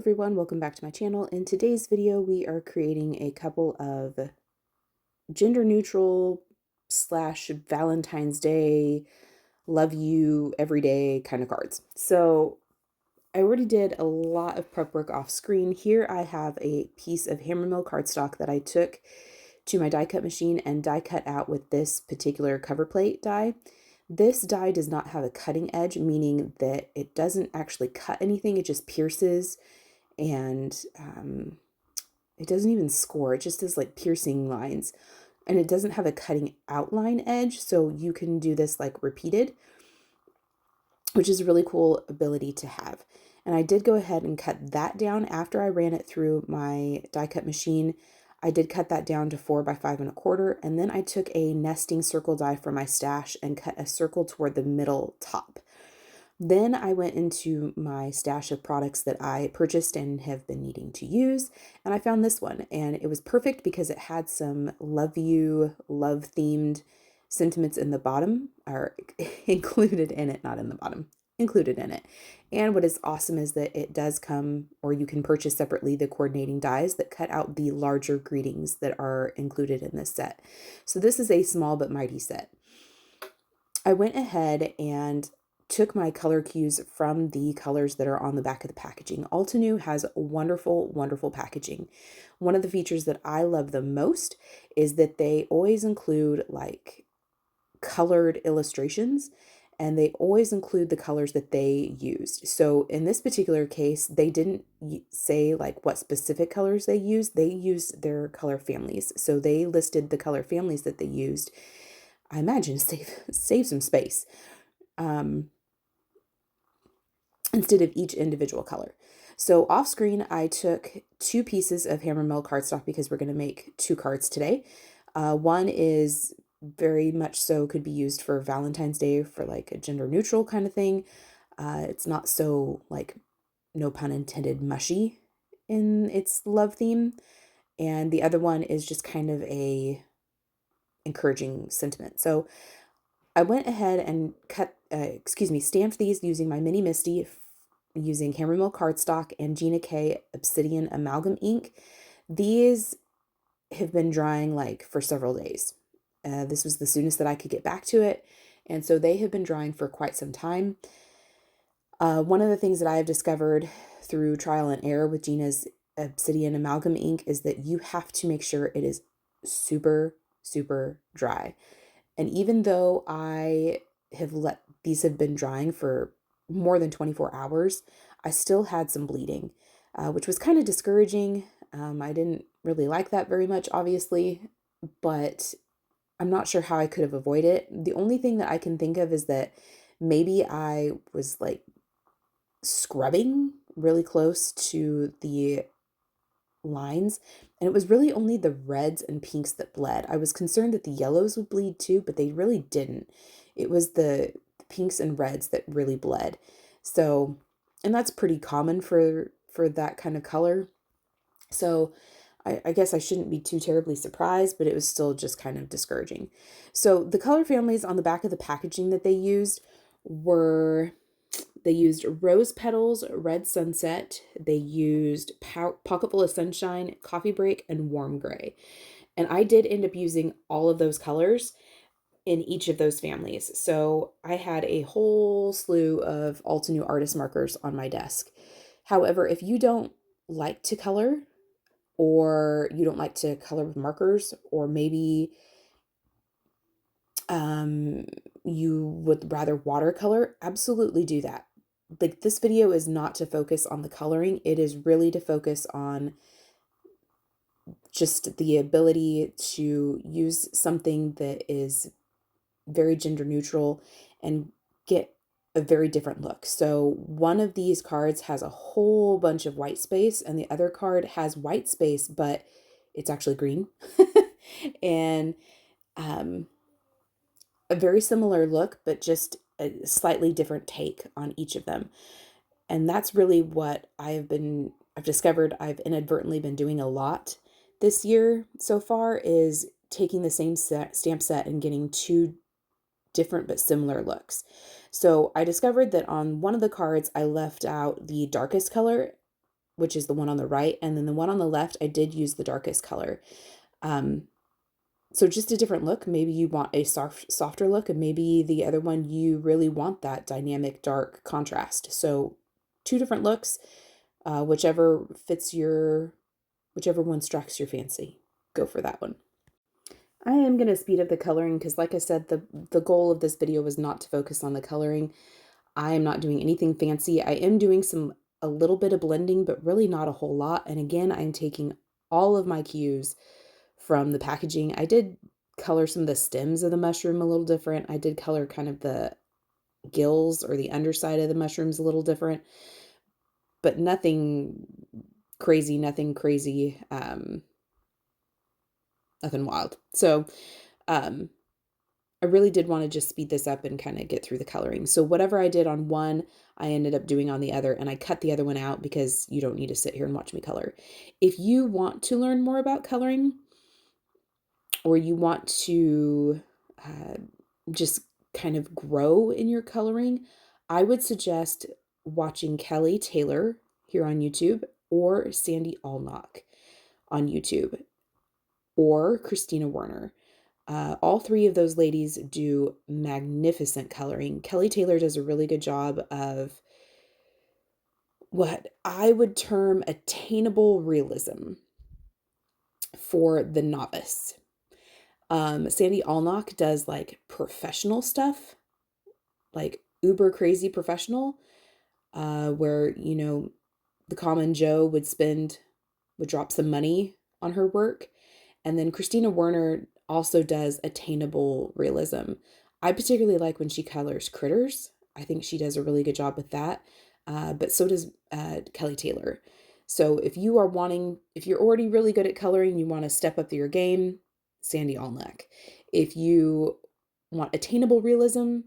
everyone, welcome back to my channel. In today's video, we are creating a couple of gender neutral / Valentine's Day, love you every day kind of cards. So I already did a lot of prep work off screen. Here I have a piece of HAMMERMILL cardstock that I took to my die cut machine and die cut out with this particular cover plate die. This die does not have a cutting edge, meaning that it doesn't actually cut anything, it just pierces, and it doesn't even score, it just does like piercing lines, and it doesn't have a cutting outline edge, so you can do this like repeated, which is a really cool ability to have. And I did go ahead and cut that down after I ran it through my die cut machine. I did cut that down to 4 by 5 1/4, and then I took a nesting circle die from my stash and cut a circle toward the middle top. Then I went into my stash of products that I purchased and have been needing to use, and I found this one, and it was perfect because it had some love you, love themed sentiments in the bottom, or included in it, not in the bottom, included in it. And what is awesome is that it does come, or you can purchase separately, the coordinating dies that cut out the larger greetings that are included in this set. So this is a small but mighty set. I went ahead and took my color cues from the colors that are on the back of the packaging. Altenew has wonderful, wonderful packaging. One of the features that I love the most is that they always include like colored illustrations, and they always include the colors that they used. So in this particular case, they didn't say like what specific colors they used their color families. So they listed the color families that they used. I imagine save some space. Instead of each individual color. So off screen, I took 2 pieces of HAMMERMILL cardstock because we're going to make 2 cards today. One is very much so could be used for Valentine's Day for like a gender neutral kind of thing. It's not so like, no pun intended, mushy in its love theme. And the other one is just kind of a encouraging sentiment. So I went ahead and stamped these using my Mini Misty, using HAMMERMILL cardstock and Gina K Obsidian amalgam ink. These have been drying like for several days. This was the soonest that I could get back to it, and so they have been drying for quite some time. One of the things that I have discovered through trial and error with Gina's Obsidian amalgam ink is that you have to make sure it is super, super dry. And even though I have let these have been drying for more than 24 hours, I still had some bleeding, which was kind of discouraging. I didn't really like that very much, obviously, but I'm not sure how I could have avoided it. The only thing that I can think of is that maybe I was like scrubbing really close to the lines, and it was really only the reds and pinks that bled. I was concerned that the yellows would bleed too, but they really didn't. It was the pinks and reds that really bled. So, and that's pretty common for that kind of color. So I guess I shouldn't be too terribly surprised, but it was still just kind of discouraging. So the color families on the back of the packaging that they used Rose Petals, Red Sunset, they used Pocketful of Sunshine, Coffee Break, and Warm Gray. And I did end up using all of those colors in each of those families. So I had a whole slew of Altenew artist markers on my desk. However, if you don't like to color, or you don't like to color with markers, or maybe you would rather watercolor, absolutely do that. Like, this video is not to focus on the coloring, it is really to focus on just the ability to use something that is very gender neutral and get a very different look. So one of these cards has a whole bunch of white space, and the other card has white space, but it's actually green. And a very similar look, but just a slightly different take on each of them. And that's really what I've discovered I've inadvertently been doing a lot this year so far, is taking the same stamp set and getting 2 different but similar looks. So I discovered that on one of the cards, I left out the darkest color which is the one on the right. And then the one on the left, I did use the darkest color. So just a different look. Maybe you want a softer look, and maybe the other one, you really want that dynamic dark contrast. So 2 different looks, whichever one strikes your fancy, go for that one. I am going to speed up the coloring because, like I said, the goal of this video was not to focus on the coloring. I am not doing anything fancy. I am doing a little bit of blending, but really not a whole lot. And again, I'm taking all of my cues from the packaging. I did color some of the stems of the mushroom a little different. I did color kind of the gills or the underside of the mushrooms a little different, but nothing crazy, nothing wild. So, I really did want to just speed this up and kind of get through the coloring. So whatever I did on one, I ended up doing on the other, and I cut the other one out because you don't need to sit here and watch me color. If you want to learn more about coloring, or you want to just kind of grow in your coloring, I would suggest watching Kelly Taylor here on YouTube, or Sandy Allnock on YouTube, or Christina Werner. All 3 of those ladies do magnificent coloring. Kelly Taylor does a really good job of what I would term attainable realism for the novice. Sandy Allnock does like professional stuff, like uber crazy professional, where, you know, the common Joe would drop some money on her work. And then Christina Werner also does attainable realism. I particularly like when she colors critters. I think she does a really good job with that. But so does Kelly Taylor. So if you're already really good at coloring, you want to step up your game, Sandy Allnock. If you want attainable realism,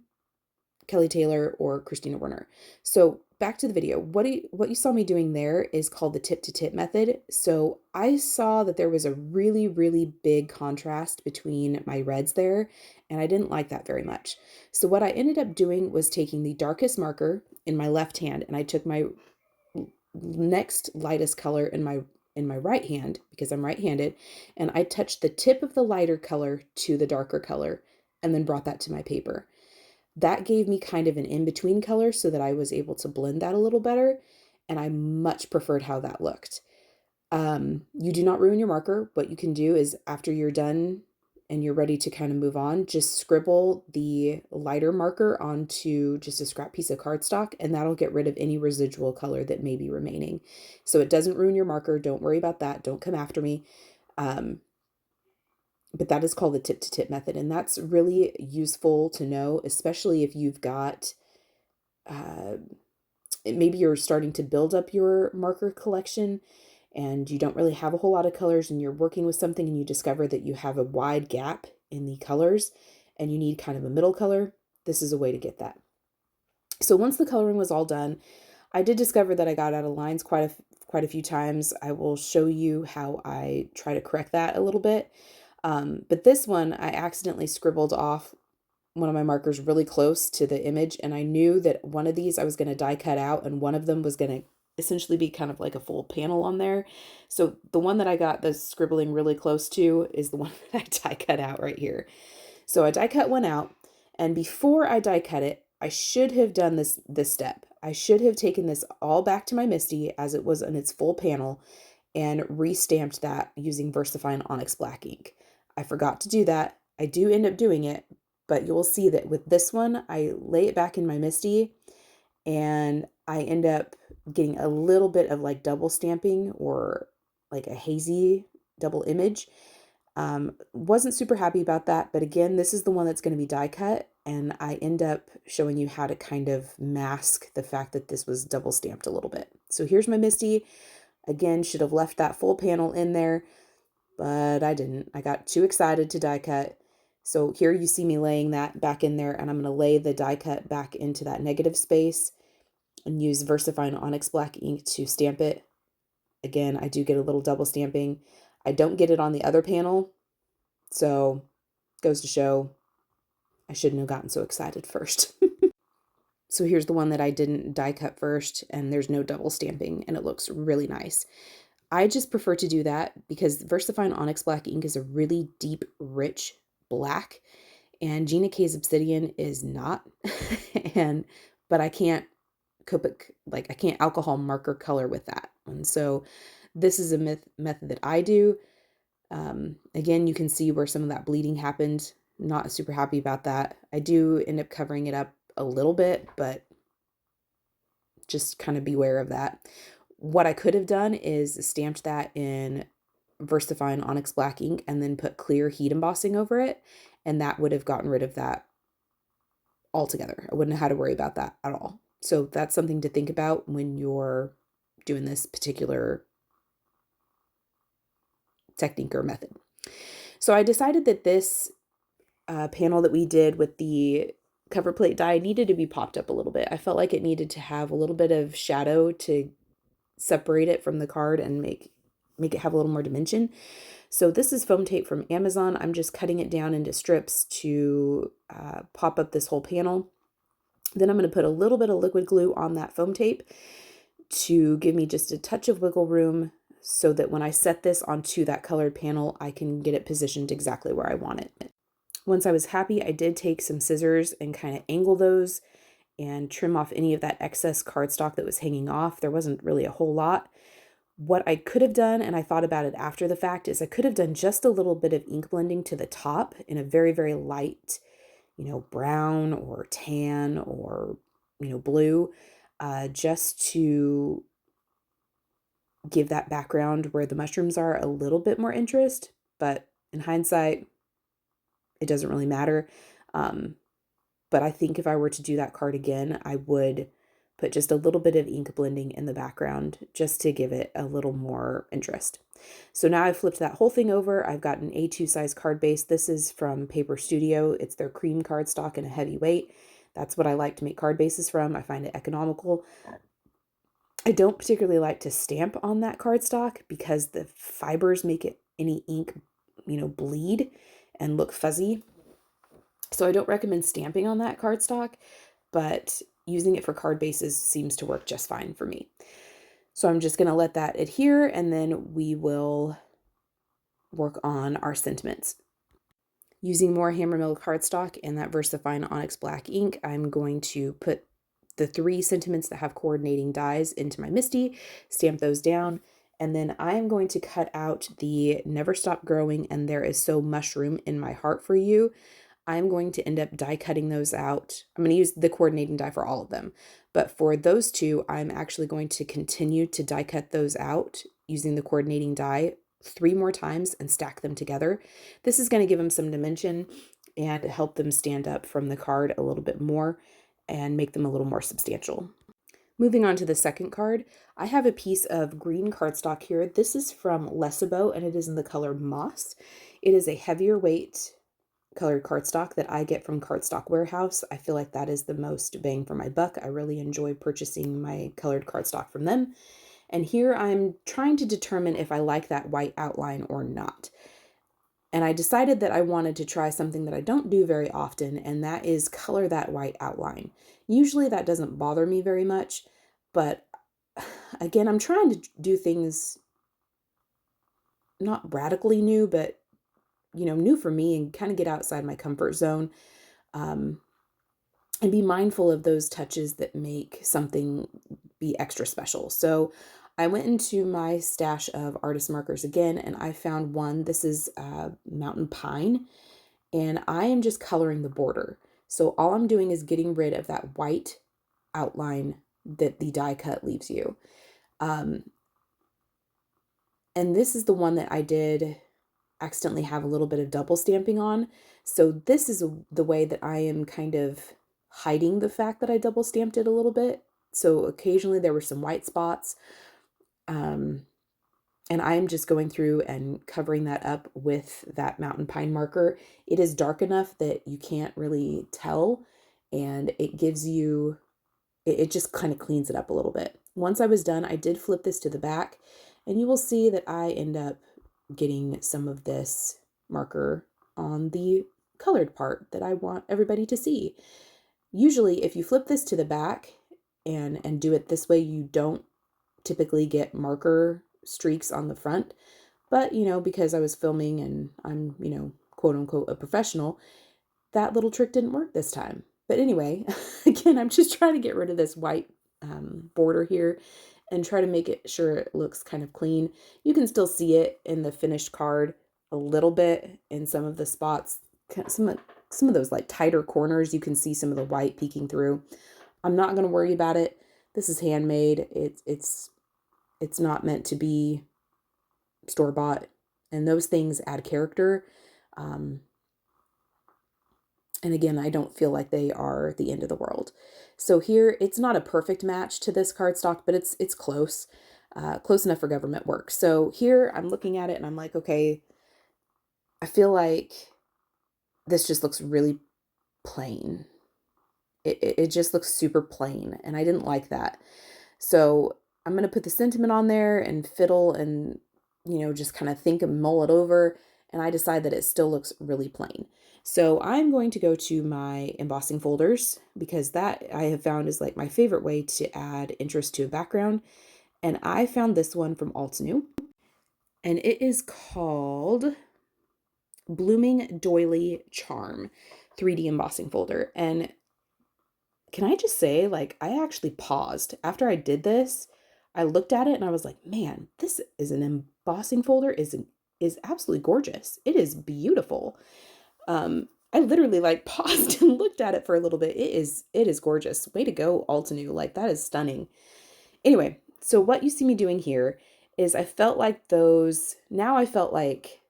Kelly Taylor or Christina Werner. So back to the video. What you saw me doing there is called the tip-to-tip method. So I saw that there was a really, really big contrast between my reds there, and I didn't like that very much. So what I ended up doing was taking the darkest marker in my left hand, and I took my next lightest color in my right hand, because I'm right-handed, and I touched the tip of the lighter color to the darker color, and then brought that to my paper. That gave me kind of an in-between color so that I was able to blend that a little better, and I much preferred how that looked. You do not ruin your marker. What you can do is, after you're done and you're ready to kind of move on, just scribble the lighter marker onto just a scrap piece of cardstock, and that'll get rid of any residual color that may be remaining. So it doesn't ruin your marker. Don't worry about that. Don't come after me. But that is called the tip-to-tip method, and that's really useful to know, especially if you've got, maybe you're starting to build up your marker collection and you don't really have a whole lot of colors, and you're working with something and you discover that you have a wide gap in the colors and you need kind of a middle color. This is a way to get that. So once the coloring was all done, I did discover that I got out of lines quite a few times. I will show you how I try to correct that a little bit. But this one, I accidentally scribbled off one of my markers really close to the image, and I knew that one of these I was going to die cut out, and one of them was going to essentially be kind of like a full panel on there. So the one that I got the scribbling really close to is the one that I die cut out right here. So I die cut one out, and before I die cut it, I should have done this step. I should have taken this all back to my MISTI as it was in its full panel and restamped that using VERSAFINE Onyx Black ink. I forgot to do that. I do end up doing it, but you will see that with this one, I lay it back in my MISTI, and I end up getting a little bit of like double stamping, or like a hazy double image. Wasn't super happy about that, but again, this is the one that's going to be die cut, and I end up showing you how to kind of mask the fact that this was double stamped a little bit. So here's my MISTI. Again, should have left that full panel in there, but I didn't. I got too excited to die cut. So here you see me laying that back in there, and I'm going to lay the die cut back into that negative space and use VERSAFINE Onyx Black ink to stamp it. Again, I do get a little double stamping. I don't get it on the other panel, so goes to show I shouldn't have gotten so excited first. So here's the one that I didn't die cut first, and there's no double stamping, and it looks really nice. I just prefer to do that because VERSAFINE Onyx Black ink is a really deep, rich black, and Gina K's Obsidian is not. But I can't I can't alcohol marker color with that. And so this is a method that I do. Again, you can see where some of that bleeding happened. Not super happy about that. I do end up covering it up a little bit, but just kind of beware of that. What I could have done is stamped that in VERSAFINE Onyx Black ink and then put clear heat embossing over it, and that would have gotten rid of that altogether. I wouldn't have had to worry about that at all. So that's something to think about when you're doing this particular technique or method. So I decided that this panel that we did with the cover plate die needed to be popped up a little bit. I felt like it needed to have a little bit of shadow to separate it from the card and make it have a little more dimension. So this is foam tape from Amazon. I'm just cutting it down into strips to pop up this whole panel. Then I'm going to put a little bit of liquid glue on that foam tape to give me just a touch of wiggle room so that when I set this onto that colored panel, I can get it positioned exactly where I want it. Once I was happy, I did take some scissors and kind of angle those and trim off any of that excess cardstock that was hanging off. There wasn't really a whole lot. What I could have done, and I thought about it after the fact, is I could have done just a little bit of ink blending to the top in a very, very light, brown or tan or, blue, just to give that background where the mushrooms are a little bit more interest. But in hindsight, it doesn't really matter. But I think if I were to do that card again, I would put just a little bit of ink blending in the background just to give it a little more interest. So now I've flipped that whole thing over. I've got an A2 size card base. This is from Paper Studio. It's their cream cardstock and a heavy weight. That's what I like to make card bases from. I find it economical. I don't particularly like to stamp on that cardstock because the fibers make any ink, bleed and look fuzzy. So I don't recommend stamping on that cardstock, but using it for card bases seems to work just fine for me. So I'm just going to let that adhere, and then we will work on our sentiments. Using more HAMMERMILL cardstock and that VERSAFINE Onyx Black ink, I'm going to put the 3 sentiments that have coordinating dies into my MISTI, stamp those down, and then I am going to cut out the Never Stop Growing and There Is So Mushroom in My Heart for You. I'm going to end up die cutting those out. I'm going to use the coordinating die for all of them. But for those two, I'm actually going to continue to die cut those out using the coordinating die 3 more times and stack them together. This is going to give them some dimension and help them stand up from the card a little bit more and make them a little more substantial. Moving on to the second card, I have a piece of green cardstock here. This is from Lessebo and it is in the color Moss. It is a heavier weight colored cardstock that I get from Cardstock Warehouse. I feel like that is the most bang for my buck. I really enjoy purchasing my colored cardstock from them. And here I'm trying to determine if I like that white outline or not. And I decided that I wanted to try something that I don't do very often, and that is color that white outline. Usually that doesn't bother me very much, but again, I'm trying to do things not radically new, but new for me and kind of get outside my comfort zone, and be mindful of those touches that make something be extra special. So I went into my stash of artist markers again, and I found one. This is Mountain Pine, and I am just coloring the border. So all I'm doing is getting rid of that white outline that the die cut leaves you. And this is the one that I did accidentally have a little bit of double stamping on. So this is the way that I am kind of hiding the fact that I double stamped it a little bit. So occasionally there were some white spots. And I am just going through and covering that up with that Mountain Pine marker. It is dark enough that you can't really tell, and it gives you, it just kind of cleans it up a little bit. Once I was done, I did flip this to the back, and you will see that I end up getting some of this marker on the colored part that I want everybody to see. Usually if you flip this to the back and do it this way, you don't typically get marker streaks on the front. But, you know, because I was filming and I'm, you know, quote unquote, a professional, that little trick didn't work this time. But anyway, again, I'm just trying to get rid of this white border here and try to make it sure it looks kind of clean. You can still see it in the finished card a little bit in some of the spots. Some of those like tighter corners, you can see some of the white peeking through. I'm not going to worry about it. This is handmade. It's not meant to be store-bought, and those things add character. And again, I don't feel like they are the end of the world. So here, it's not a perfect match to this cardstock, but it's close, close enough for government work. So here I'm looking at it and I'm like, okay, I feel like this just looks really plain. It just looks super plain, and I didn't like that. So I'm going to put the sentiment on there and fiddle and, you know, just kind of think and mull it over. And I decide that it still looks really plain. So I'm going to go to my embossing folders, because that I have found is like my favorite way to add interest to a background. And I found this one from Altenew, and it is called Blooming Doily Charm 3D embossing folder. And can I just say, like, I actually paused after I did this. I looked at it and I was like, man, this is an embossing folder is absolutely gorgeous. It is beautiful. I literally like paused and looked at it for a little bit. It is gorgeous. Way to go, Altenew. Like, that is stunning. Anyway, so what you see me doing here is I felt like now I felt like,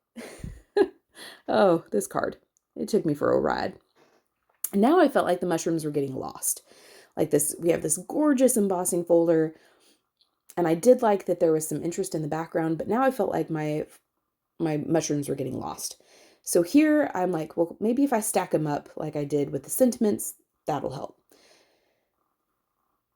oh, this card. It took me for a ride. Now I felt like the mushrooms were getting lost. Like this, we have this gorgeous embossing folder, and I did like that there was some interest in the background, but now I felt like my mushrooms were getting lost. So here I'm like, well, maybe if I stack them up like I did with the sentiments, that'll help.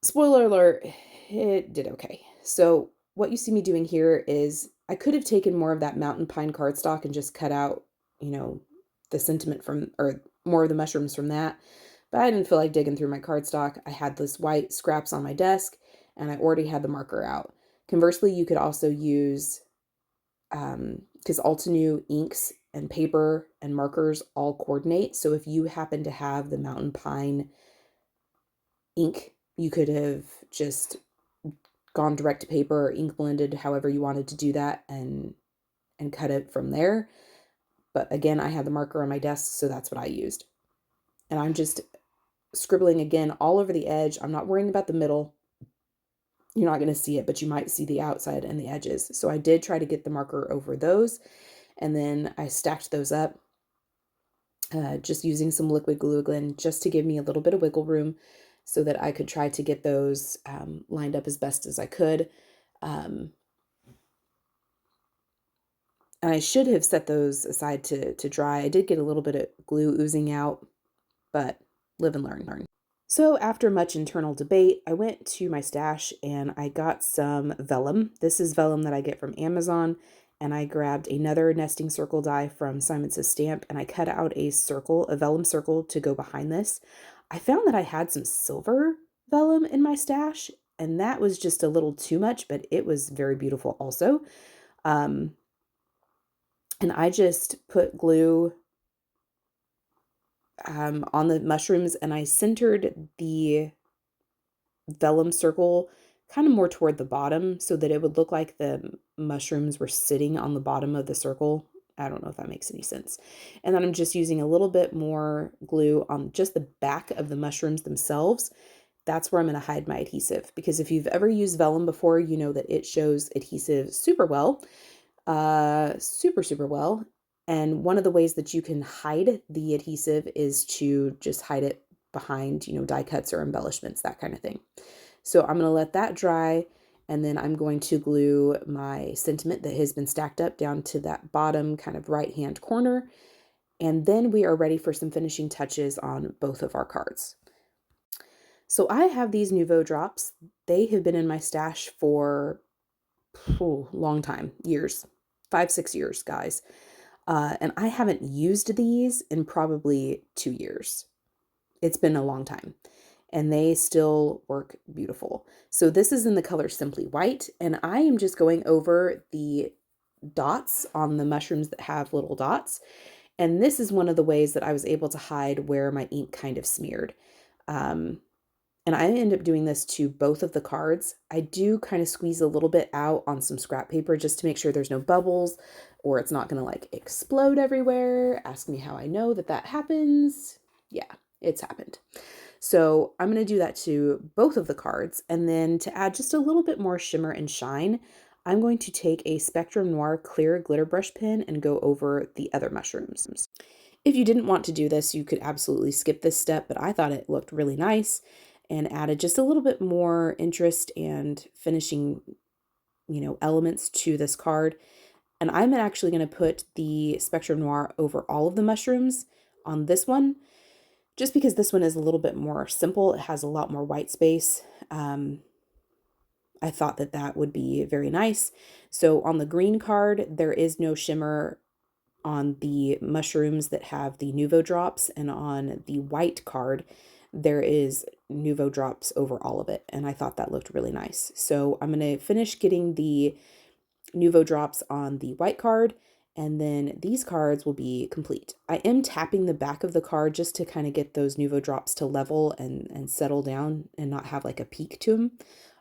Spoiler alert, it did okay. So what you see me doing here is I could have taken more of that mountain pine cardstock and just cut out, you know, the sentiment from, or more of the mushrooms from that, but I didn't feel like digging through my cardstock. I had this white scraps on my desk and I already had the marker out. Conversely, you could also use, because Altenew inks and paper and markers all coordinate. So if you happen to have the mountain pine ink, you could have just gone direct to paper or ink blended, however you wanted to do that, and cut it from there. But again, I had the marker on my desk, so that's what I used. And I'm just scribbling again all over the edge. I'm not worrying about the middle. You're not going to see it, but you might see the outside and the edges. So I did try to get the marker over those, and then I stacked those up, just using some liquid glue again, just to give me a little bit of wiggle room so that I could try to get those lined up as best as I could. And I should have set those aside to dry. I did get a little bit of glue oozing out, but live and learn. So after much internal debate, I went to my stash and I got some vellum. This is vellum that I get from Amazon, and I grabbed another nesting circle die from Simon Says Stamp, and I cut out a vellum circle to go behind this. I found that I had some silver vellum in my stash, and that was just a little too much, but it was very beautiful also. And I just put glue on the mushrooms, and I centered the vellum circle kind of more toward the bottom so that it would look like the mushrooms were sitting on the bottom of the circle. I don't know if that makes any sense. And then I'm just using a little bit more glue on just the back of the mushrooms themselves. That's where I'm going to hide my adhesive, because if you've ever used vellum before, you know that it shows adhesive super well. Super well. And one of the ways that you can hide the adhesive is to just hide it behind, you know, die cuts or embellishments, that kind of thing. So I'm going to let that dry, and then I'm going to glue my sentiment that has been stacked up down to that bottom kind of right hand corner. And then we are ready for some finishing touches on both of our cards. So I have these Nuvo drops. They have been in my stash for a long time, years. 5-6 years, guys. And I haven't used these in probably 2 years. it's been a long time, and they still work beautiful. So this is in the color Simply White, and I am just going over the dots on the mushrooms that have little dots. And this is one of the ways that I was able to hide where my ink kind of smeared. Um, and I end up doing this to both of the cards. I do kind of squeeze a little bit out on some scrap paper just to make sure there's no bubbles or it's not going to like explode everywhere. Ask me how I know that that happens. Yeah, it's happened. So I'm going to do that to both of the cards. And then to add just a little bit more shimmer and shine, I'm going to take a Spectrum Noir clear glitter brush pen and go over the other mushrooms. If you didn't want to do this, you could absolutely skip this step, but I thought it looked really nice and added just a little bit more interest and finishing, elements to this card. And I'm actually going to put the Spectrum Noir over all of the mushrooms on this one, just because this one is a little bit more simple. It has a lot more white space. I thought that that would be very nice. So on the green card, there is no shimmer on the mushrooms that have the Nuvo drops, and on the white card, there is Nuvo drops over all of it, and I thought that looked really nice. So I'm going to finish getting the Nuvo drops on the white card, and then these cards will be complete. I am tapping the back of the card just to kind of get those Nuvo drops to level and settle down and not have like a peak to them.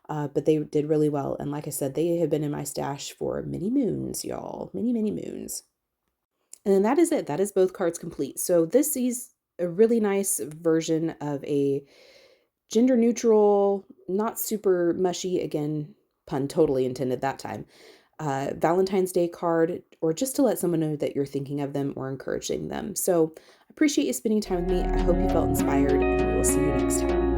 But they did really well, and like I said, they have been in my stash for many moons, y'all. Many, many moons. And then that is it. That is both cards complete. So this is a really nice version of a gender neutral, not super mushy, again, pun totally intended that time, Valentine's Day card, or just to let someone know that you're thinking of them or encouraging them. So I appreciate you spending time with me. I hope you felt inspired, and we will see you next time.